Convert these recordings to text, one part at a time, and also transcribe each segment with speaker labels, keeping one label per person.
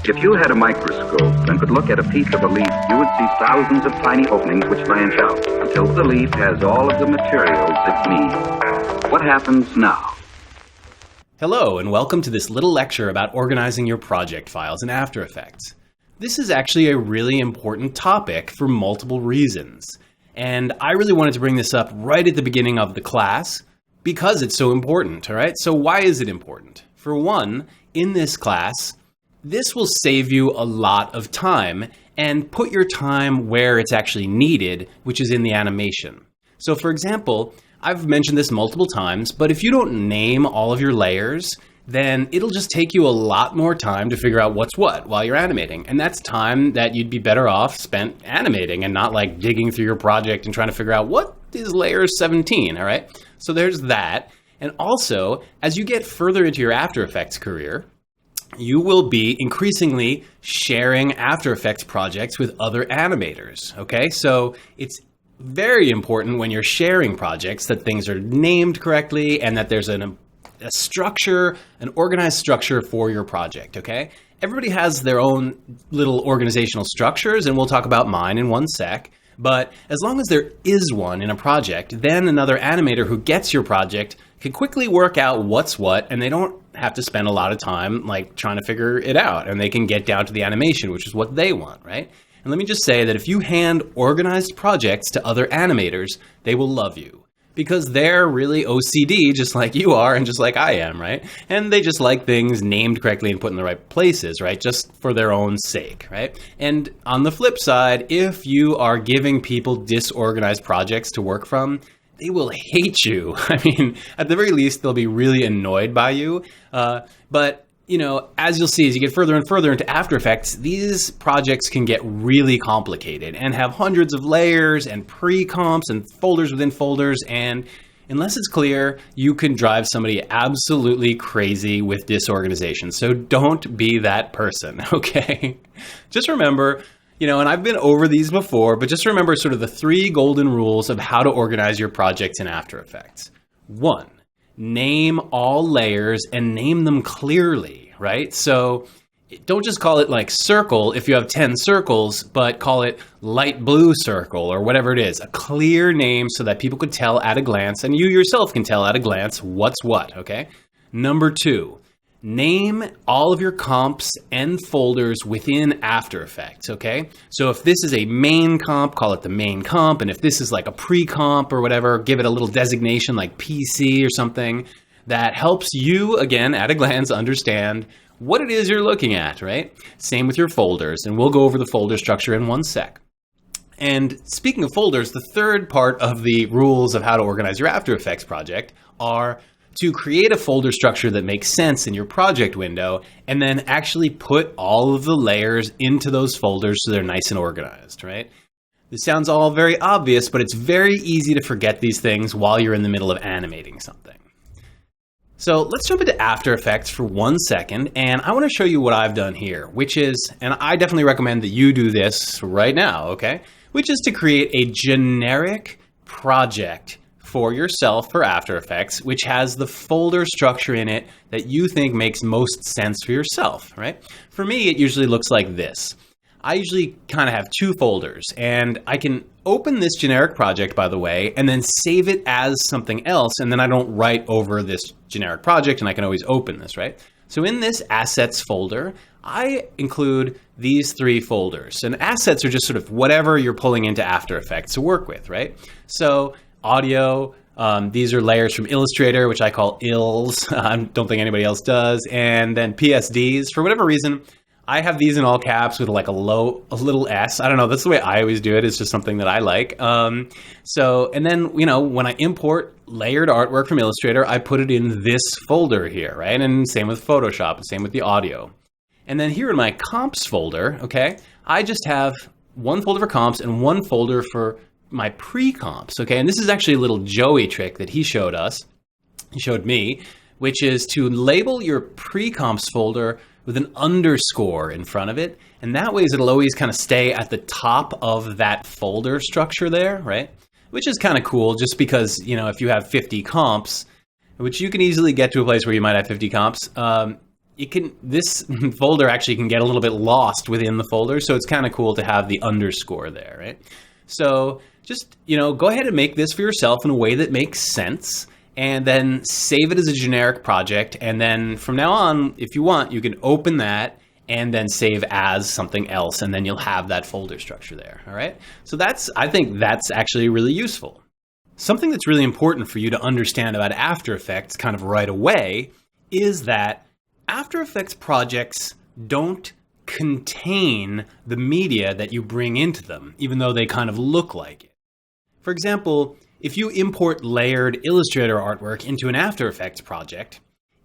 Speaker 1: If you had a microscope and could look at a piece of a leaf, you would see thousands of tiny openings which branch out until the leaf has all of the materials it needs. What happens now?
Speaker 2: Hello, and welcome to this little lecture about organizing your project files in After Effects. This is actually a really important topic for multiple reasons, and I really wanted to bring this up right at the beginning of the class because it's so important, all right? So why is it important? For one, in this class, this will save you a lot of time and put your time where it's actually needed, which is in the animation. So for example, I've mentioned this multiple times, but if you don't name all of your layers, then it'll just take you a lot more time to figure out what's what while you're animating. And that's time that you'd be better off spent animating and not like digging through your project and trying to figure out what is layer 17, all right? So there's that. And also, as you get further into your After Effects career, you will be increasingly sharing After Effects projects with other animators, okay? So it's very important when you're sharing projects that things are named correctly and that there's a structure, an organized structure for your project, okay? Everybody has their own little organizational structures, and we'll talk about mine in one sec. But as long as there is one in a project, then another animator who gets your project can quickly work out what's what, and they don't have to spend a lot of time like trying to figure it out, and they can get down to the animation, which is what they want, right? And let me just say that if you hand organized projects to other animators, they will love you because they're really OCD just like you are and just like I am, right? And they just like things named correctly and put in the right places, right? Just for their own sake, right? And on the flip side, if you are giving people disorganized projects to work from, they will hate you. I mean, at the very least, they'll be really annoyed by you. But you know, as you'll see, as you get further and further into After Effects, these projects can get really complicated and have hundreds of layers and pre-comps and folders within folders. And unless it's clear, you can drive somebody absolutely crazy with disorganization. So don't be that person, okay? Just remember, you know, and I've been over these before, but just remember sort of the 3 golden rules of how to organize your projects in After Effects. 1, name all layers and name them clearly, right? So don't just call it like circle if you have 10 circles, but call it light blue circle or whatever it is. A clear name so that people could tell at a glance, and you yourself can tell at a glance what's what, okay? Number 2, name all of your comps and folders within After Effects, okay? So if this is a main comp, call it the main comp. And if this is like a pre-comp or whatever, give it a little designation like PC or something that helps you, again, at a glance, understand what it is you're looking at, right? Same with your folders, and we'll go over the folder structure in one sec. And speaking of folders, the third part of the rules of how to organize your After Effects project are to create a folder structure that makes sense in your project window, and then actually put all of the layers into those folders so they're nice and organized, right? This sounds all very obvious, but it's very easy to forget these things while you're in the middle of animating something. So let's jump into After Effects for 1 second, and I want to show you what I've done here, which is, and I definitely recommend that you do this right now, okay? Which is to create a generic project for yourself for After Effects, which has the folder structure in it that you think makes most sense for yourself, right? For me, it usually looks like this. I usually kind of have 2 folders, and I can open this generic project, by the way, and then save it as something else, and then I don't write over this generic project, and I can always open this, right? So in this Assets folder, I include these 3 folders, and Assets are just sort of whatever you're pulling into After Effects to work with, right? So audio, these are layers from Illustrator, which I call ILLs. I don't think anybody else does. And then PSDs. For whatever reason, I have these in all caps with like a little s. I don't know. That's the way I always do it. It's just something that I like. And then, you know, when I import layered artwork from Illustrator, I put it in this folder here, right? And same with Photoshop, and same with the audio. And then here in my comps folder, okay, I just have 1 folder for comps and 1 folder for my pre-comps, okay? And this is actually a little Joey trick that he showed me, which is to label your pre-comps folder with an underscore in front of it. And that way it'll always kind of stay at the top of that folder structure there, right? Which is kind of cool just because, you know, if you have 50 comps, which you can easily get to a place where you might have 50 comps, this folder actually can get a little bit lost within the folder, so it's kind of cool to have the underscore there, right? So just, go ahead and make this for yourself in a way that makes sense, and then save it as a generic project. And then from now on, if you want, you can open that and then save as something else, and then you'll have that folder structure there, all right? So I think that's actually really useful. Something that's really important for you to understand about After Effects kind of right away is that After Effects projects don't contain the media that you bring into them, even though they kind of look like it. For example, if you import layered Illustrator artwork into an After Effects project,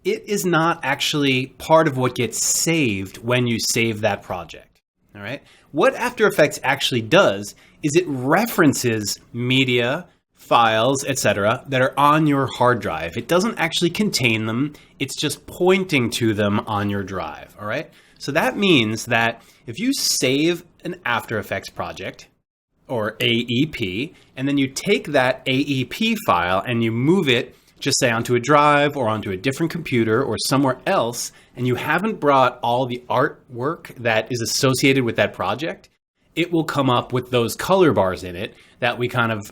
Speaker 2: it is not actually part of what gets saved when you save that project, all right? What After Effects actually does is it references media, files, etc., that are on your hard drive. It doesn't actually contain them. It's just pointing to them on your drive, all right? So that means that if you save an After Effects project, or AEP, and then you take that AEP file and you move it, just say onto a drive or onto a different computer or somewhere else, and you haven't brought all the artwork that is associated with that project, it will come up with those color bars in it that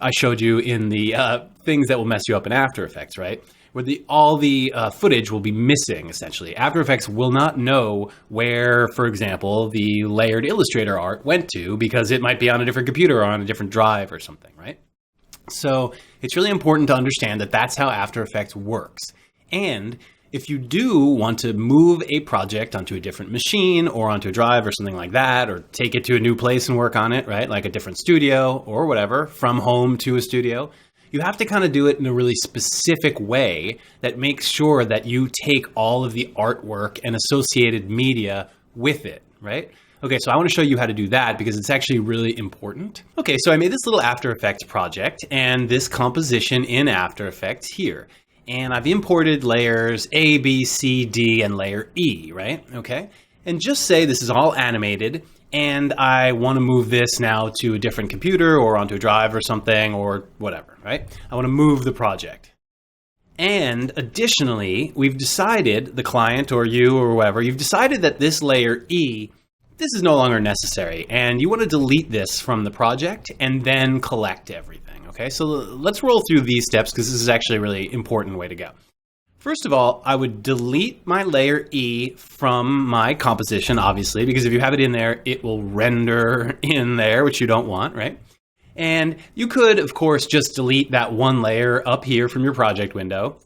Speaker 2: I showed you in the things that will mess you up in After Effects, right? Where all the footage will be missing, essentially. After Effects will not know where, for example, the layered Illustrator art went to, because it might be on a different computer or on a different drive or something, right? So it's really important to understand that that's how After Effects works. And if you do want to move a project onto a different machine or onto a drive or something like that, or take it to a new place and work on it, right? Like a different studio or whatever, from home to a studio, you have to kind of do it in a really specific way that makes sure that you take all of the artwork and associated media with it, right? Okay, so I want to show you how to do that because it's actually really important. Okay, so I made this little After Effects project and this composition in After Effects here. And I've imported layers A, B, C, D, and layer E, right? Okay, and just say this is all animated and I want to move this now to a different computer or onto a drive or something or whatever, right? I want to move the project. And additionally, we've decided, the client or you or whoever, you've decided that this layer E, this is no longer necessary, and you want to delete this from the project and then collect everything, okay? So let's roll through these steps because this is actually a really important way to go. First of all, I would delete my layer E from my composition, obviously, because if you have it in there, it will render in there, which you don't want, right? And you could, of course, just delete that one layer up here from your project window.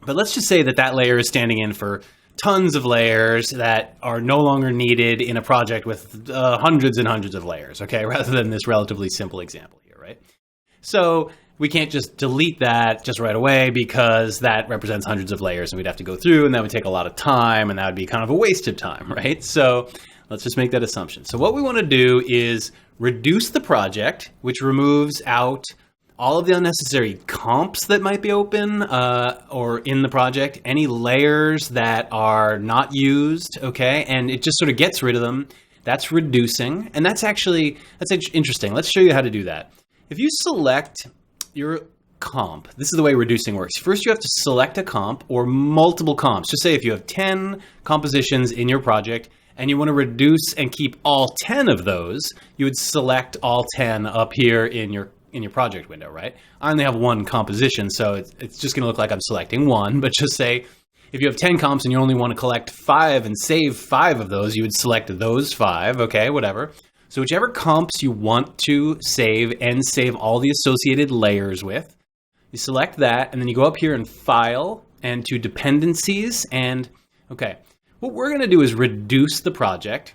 Speaker 2: But let's just say that that layer is standing in for tons of layers that are no longer needed in a project with hundreds and hundreds of layers, okay? Rather than this relatively simple example here, right? So we can't just delete that just right away because that represents hundreds of layers and we'd have to go through and that would take a lot of time and that would be kind of a waste of time, right? So let's just make that assumption. So what we want to do is reduce the project, which removes out all of the unnecessary comps that might be open or in the project, any layers that are not used, okay? And it just sort of gets rid of them. That's reducing. And that's interesting. Let's show you how to do that. If you select your comp, this is the way reducing works. First, you have to select a comp or multiple comps. Just say if you have 10 compositions in your project and you want to reduce and keep all 10 of those, you would select all 10 up here in your project window, right? I only have one composition, so it's just going to look like I'm selecting one, but just say if you have 10 comps and you only want to collect 5 and save 5 of those, you would select those 5, okay, whatever. So whichever comps you want to save and save all the associated layers with, you select that, and then you go up here and File and to Dependencies, and okay, what we're going to do is reduce the project.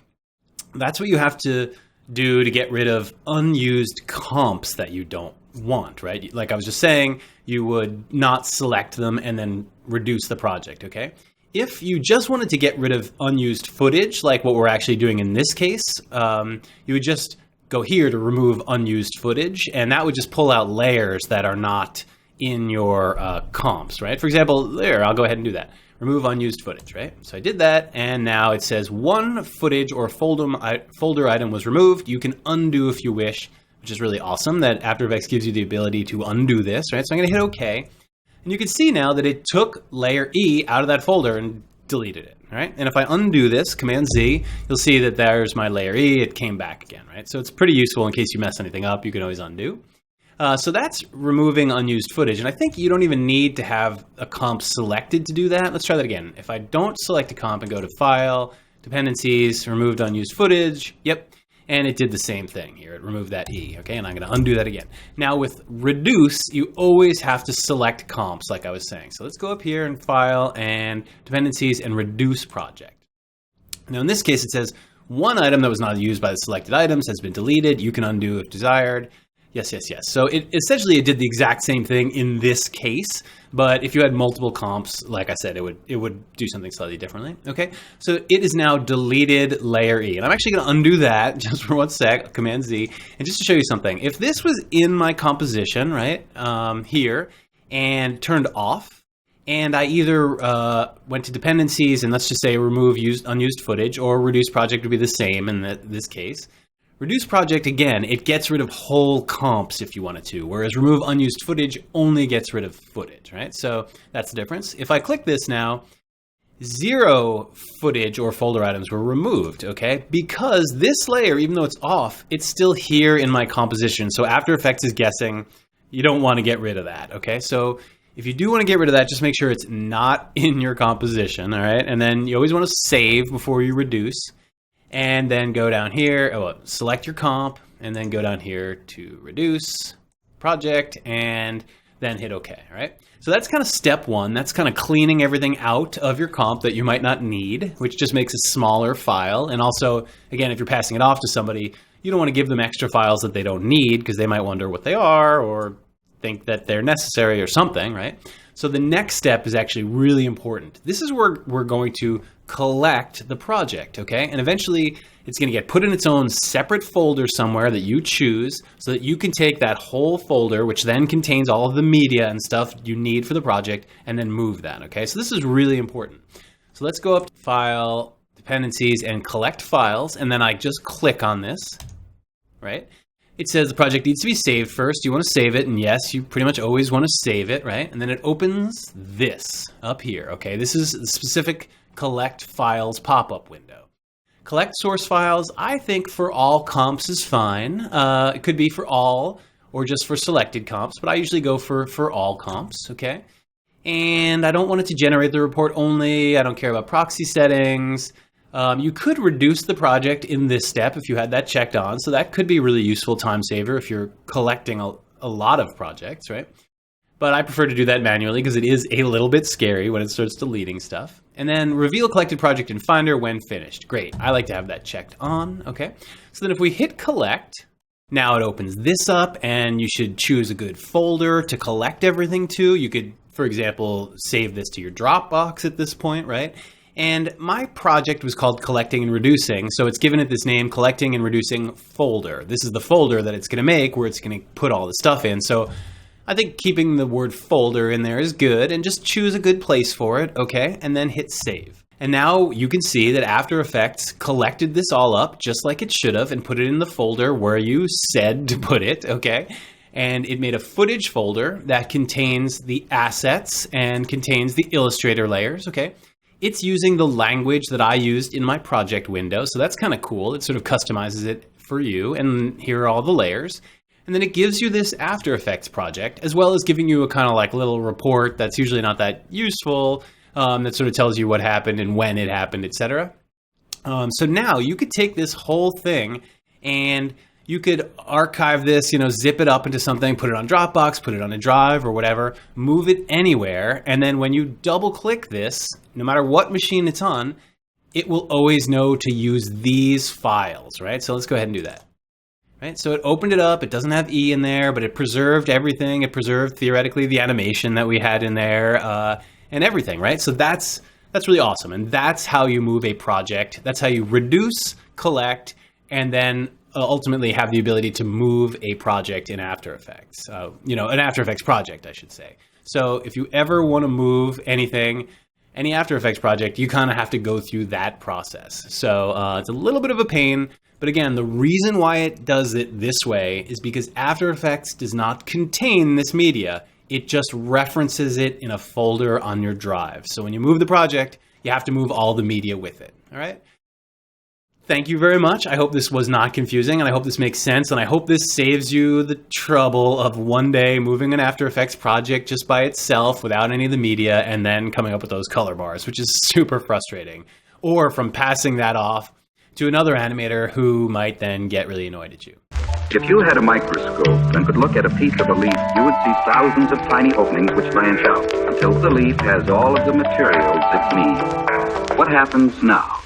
Speaker 2: That's what you have to do to get rid of unused comps that you don't want, right? Like I was just saying, you would not select them and then reduce the project, okay? If you just wanted to get rid of unused footage, like what we're actually doing in this case, you would just go here to remove unused footage, and that would just pull out layers that are not in your comps, right? For example, there, I'll go ahead and do that. Remove unused footage, right? So I did that, and now it says one footage or folder item was removed. You can undo if you wish, which is really awesome that After Effects gives you the ability to undo this, right? So I'm gonna hit OK. And you can see now that it took layer E out of that folder and deleted it, right? And if I undo this, Command Z, you'll see that there's my layer E. It came back again, right? So it's pretty useful in case you mess anything up. You can always undo. So that's removing unused footage. And I think you don't even need to have a comp selected to do that. Let's try that again. If I don't select a comp and go to File, Dependencies, Removed Unused Footage, yep. And it did the same thing here. It removed that E, okay? And I'm going to undo that again. Now with Reduce, you always have to select comps, like I was saying. So let's go up here and File and Dependencies and Reduce Project. Now in this case, it says one item that was not used by the selected items has been deleted. You can undo if desired. Yes, yes, yes. So it did the exact same thing in this case, but if you had multiple comps, like I said, it would do something slightly differently. Okay, so it is now deleted layer E, and I'm actually going to undo that just for 1 sec. Command Z, and just to show you something. If this was in my composition, right here, and turned off, and I either went to dependencies and let's just say remove unused footage, or reduce project would be the same in this case. Reduce project, again, it gets rid of whole comps if you wanted to, whereas remove unused footage only gets rid of footage, right? So that's the difference. If I click this now, 0 footage or folder items were removed, okay? Because this layer, even though it's off, it's still here in my composition. So After Effects is guessing you don't want to get rid of that, okay? So if you do want to get rid of that, just make sure it's not in your composition, all right? And then you always want to save before you reduce. And then go down here, select your comp, and then go down here to Reduce Project, and then hit OK, all right? So that's kind of step one. That's kind of cleaning everything out of your comp that you might not need, which just makes a smaller file. And also, again, if you're passing it off to somebody, you don't want to give them extra files that they don't need because they might wonder what they are or think that they're necessary or something, right? So the next step is actually really important. This is where we're going to collect the project, okay? And eventually it's going to get put in its own separate folder somewhere that you choose so that you can take that whole folder, which then contains all of the media and stuff you need for the project, and then move that, okay? So this is really important. So let's go up to File, Dependencies, and Collect Files, and then I just click on this, right? It says the project needs to be saved first. You want to save it, and yes, you pretty much always want to save it, right? And then it opens this up here, okay? This is the specific Collect Files pop-up window. Collect source files, I think for all comps is fine. It could be for all or just for selected comps, but I usually go for all comps, okay? And I don't want it to generate the report only. I don't care about proxy settings. You could reduce the project in this step if you had that checked on. So that could be a really useful time saver if you're collecting a lot of projects, right? But I prefer to do that manually because it is a little bit scary when it starts deleting stuff. And then reveal collected project in Finder when finished. Great, I like to have that checked on, okay? So then if we hit collect, now it opens this up and you should choose a good folder to collect everything to. You could, for example, save this to your Dropbox at this point, right? And my project was called Collecting and Reducing, so it's given it this name, Collecting and Reducing Folder. This is the folder that it's going to make where it's going to put all the stuff in. So I think keeping the word folder in there is good, and just choose a good place for it, okay? And then hit save. And now you can see that After Effects collected this all up just like it should have and put it in the folder where you said to put it, okay? And it made a footage folder that contains the assets and contains the Illustrator layers, okay? It's using the language that I used in my project window, so that's kind of cool. It sort of customizes it for you, and here are all the layers. And then it gives you this After Effects project, as well as giving you a kind of like little report that's usually not that useful, that sort of tells you what happened and when it happened, etc. So now you could take this whole thing and you could archive this, zip it up into something, put it on Dropbox, put it on a drive or whatever, move it anywhere. And then when you double click this, no matter what machine it's on, it will always know to use these files, right? So let's go ahead and do that. Right? So it opened it up. It doesn't have E in there, but it preserved everything. It preserved theoretically the animation that we had in there and everything, right? So that's really awesome. And that's how you move a project. That's how you reduce, collect, and then ultimately have the ability to move a project in After Effects. An After Effects project, I should say. So if you ever want to move anything, any After Effects project, you kind of have to go through that process. So it's a little bit of a pain. But again, the reason why it does it this way is because After Effects does not contain this media. It just references it in a folder on your drive. So when you move the project, You have to move all the media with it. All right? Thank you very much. I hope this was not confusing, and I hope this makes sense, and I hope this saves you the trouble of one day moving an After Effects project just by itself without any of the media and then coming up with those color bars, which is super frustrating. Or from passing that off to another animator who might then get really annoyed at you.
Speaker 1: If you had a microscope and could look at a piece of a leaf, you would see thousands of tiny openings which branch out until the leaf has all of the materials it needs. What happens now?